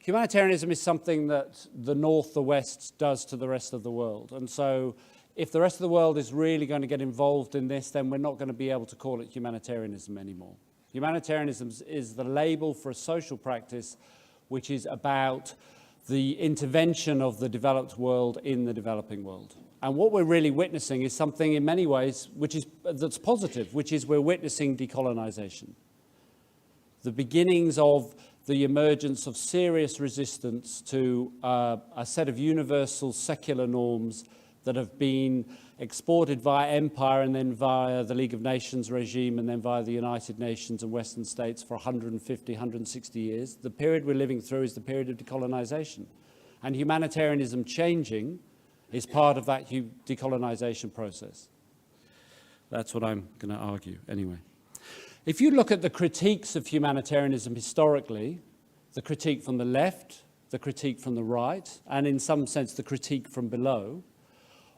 Humanitarianism is something that the North, the West, does to the rest of the world. And so if the rest of the world is really going to get involved in this, then we're not going to be able to call it humanitarianism anymore. Humanitarianism is the label for a social practice which is about the intervention of the developed world in the developing world. And what we're really witnessing is something in many ways that's positive, which is we're witnessing decolonization. The beginnings of the emergence of serious resistance to a set of universal secular norms that have been exported via empire and then via the League of Nations regime and then via the United Nations and Western states for 150, 160 years. The period we're living through is the period of decolonization. And humanitarianism changing is part of that decolonization process. That's what I'm going to argue anyway. If you look at the critiques of humanitarianism historically, the critique from the left, the critique from the right, and in some sense the critique from below,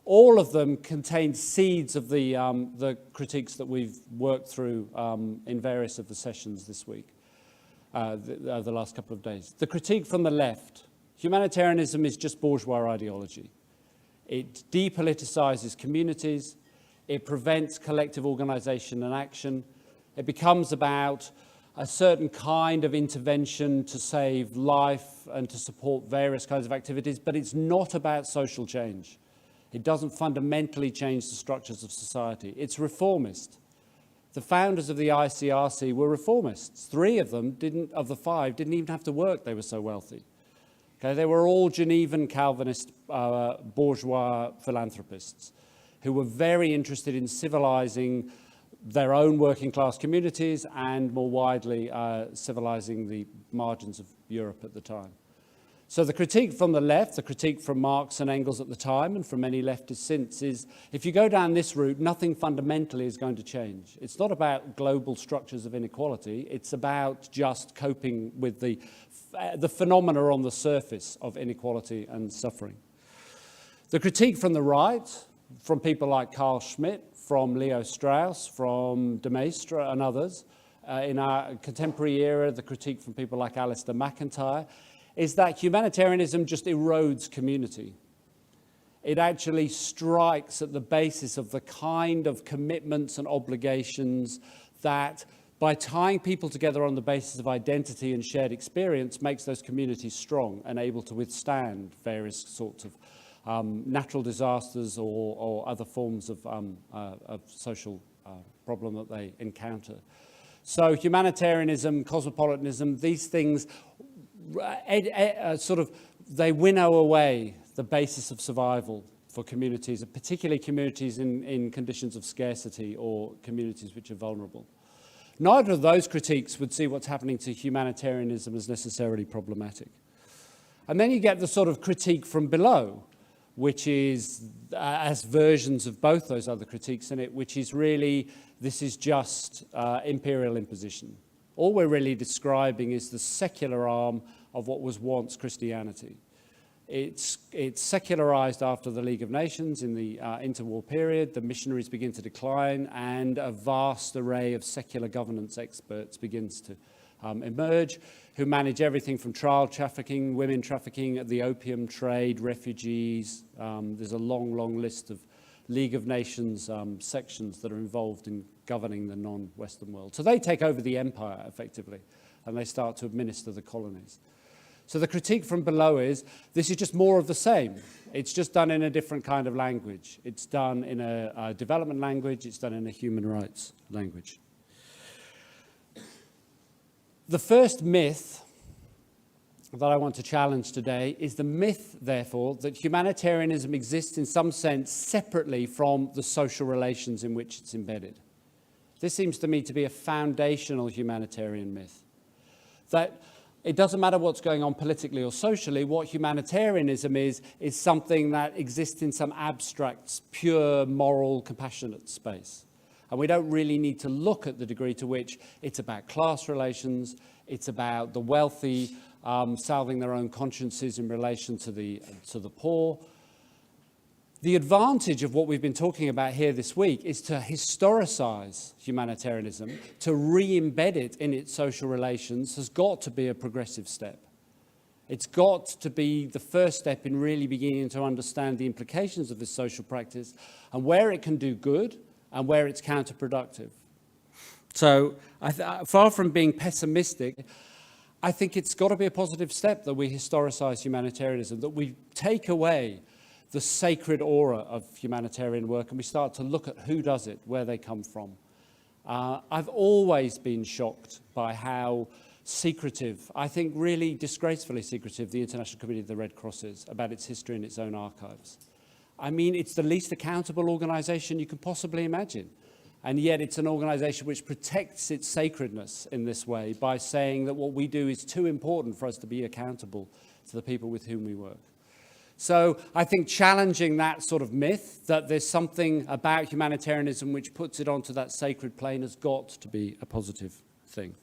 all of them contain seeds of the critiques that we've worked through in various of the sessions this week, the last couple of days. The critique from the left, humanitarianism is just bourgeois ideology. It depoliticizes communities, it prevents collective organization and action, it becomes about a certain kind of intervention to save life and to support various kinds of activities, but it's not about social change. It doesn't fundamentally change the structures of society. It's reformist. The founders of the ICRC were reformists. 3 of them, of the 5, didn't even have to work, they were so wealthy. Okay, they were all Genevan Calvinist bourgeois philanthropists who were very interested in civilizing their own working class communities and more widely civilizing the margins of Europe at the time. So the critique from the left, the critique from Marx and Engels at the time and from many leftists since is, if you go down this route, nothing fundamentally is going to change. It's not about global structures of inequality, it's about just coping with the phenomena on the surface of inequality and suffering. The critique from the right, from people like Carl Schmitt, from Leo Strauss, from de Maistre and others, in our contemporary era, the critique from people like Alistair McIntyre, is that humanitarianism just erodes community. It actually strikes at the basis of the kind of commitments and obligations that, by tying people together on the basis of identity and shared experience, makes those communities strong and able to withstand various sorts of natural disasters or other forms of social problem that they encounter. So humanitarianism, cosmopolitanism, these things they winnow away the basis of survival for communities, particularly communities in conditions of scarcity or communities which are vulnerable. Neither of those critiques would see what's happening to humanitarianism as necessarily problematic. And then you get the sort of critique from below, which is, as versions of both those other critiques in it, which is really, this is just imperial imposition. All we're really describing is the secular arm of what was once Christianity. It's secularized after the League of Nations in the interwar period. The missionaries begin to decline, and a vast array of secular governance experts begins to emerge, who manage everything from child trafficking, women trafficking, the opium trade, refugees. There's a long, long list of League of Nations sections that are involved in governing the non-Western world. So they take over the empire, effectively, and they start to administer the colonies. So the critique from below is, this is just more of the same. It's just done in a different kind of language. It's done in a development language. It's done in a human rights language. The first myth that I want to challenge today is the myth, therefore, that humanitarianism exists in some sense separately from the social relations in which it's embedded. This seems to me to be a foundational humanitarian myth. That it doesn't matter what's going on politically or socially, what humanitarianism is something that exists in some abstract, pure, moral, compassionate space. And we don't really need to look at the degree to which it's about class relations, it's about the wealthy salving their own consciences in relation to the poor. The advantage of what we've been talking about here this week is to historicize humanitarianism, to re-embed it in its social relations, has got to be a progressive step. It's got to be the first step in really beginning to understand the implications of this social practice and where it can do good and where it's counterproductive. So far from being pessimistic, I think it's got to be a positive step that we historicise humanitarianism, that we take away the sacred aura of humanitarian work and we start to look at who does it, where they come from. I've always been shocked by how secretive, I think really disgracefully secretive, the International Committee of the Red Cross is about its history and its own archives. I mean, it's the least accountable organisation you can possibly imagine. And yet it's an organisation which protects its sacredness in this way by saying that what we do is too important for us to be accountable to the people with whom we work. So I think challenging that sort of myth that there's something about humanitarianism which puts it onto that sacred plane has got to be a positive thing.